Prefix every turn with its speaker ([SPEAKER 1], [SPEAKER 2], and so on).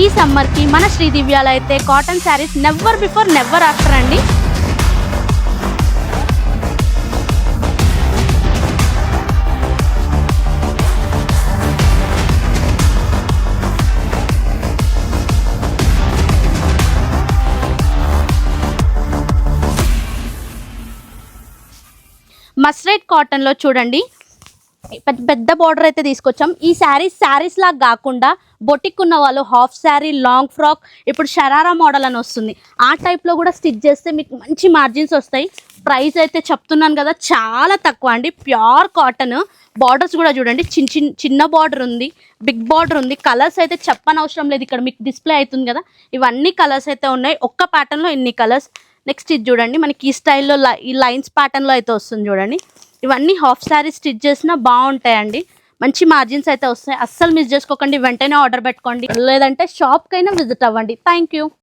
[SPEAKER 1] ఈ సమ్మర్కి మన శ్రీ దివ్యాలో అయితే cotton saris never before never after అండి. మస్రైడ్ కాటన్లో చూడండి పెద్ద బార్డర్ అయితే తీసుకొచ్చాం. ఈ శారీస్ లాగా కాకుండా బొటిక్ ఉన్న వాళ్ళు హాఫ్ శారీ, లాంగ్ ఫ్రాక్, ఇప్పుడు షరారా మోడల్ అని వస్తుంది, ఆ టైప్లో కూడా స్టిచ్ చేస్తే మీకు మంచి మార్జిన్స్ వస్తాయి. ప్రైస్ అయితే చెప్తున్నాను కదా చాలా తక్కువ అండి. Pure cotton. బార్డర్స్ కూడా చూడండి, చిన్న బార్డర్ ఉంది, బిగ్ బార్డర్ ఉంది. కలర్స్ అయితే చెప్పనవసరం లేదు, ఇక్కడ మీకు డిస్ప్లే అవుతుంది కదా, ఇవన్నీ కలర్స్ అయితే ఉన్నాయి. ఒక్క ప్యాటర్న్లో ఇన్ని కలర్స్. నెక్స్ట్ ఇది చూడండి, మనకి ఈ స్టైల్లో ఈ లైన్స్ ప్యాటర్న్లో అయితే వస్తుంది చూడండి. ఇవన్నీ హాఫ్ శారీ స్టిచ్ చేసినా బాగుంటాయండి, మంచి మార్జిన్స్ అయితే వస్తాయి. అస్సలు మిస్ చేసుకోకండి, వెంటనే ఆర్డర్ పెట్టుకోండి, లేదంటే షాప్కైనా విజిట్ అవ్వండి. Thank you.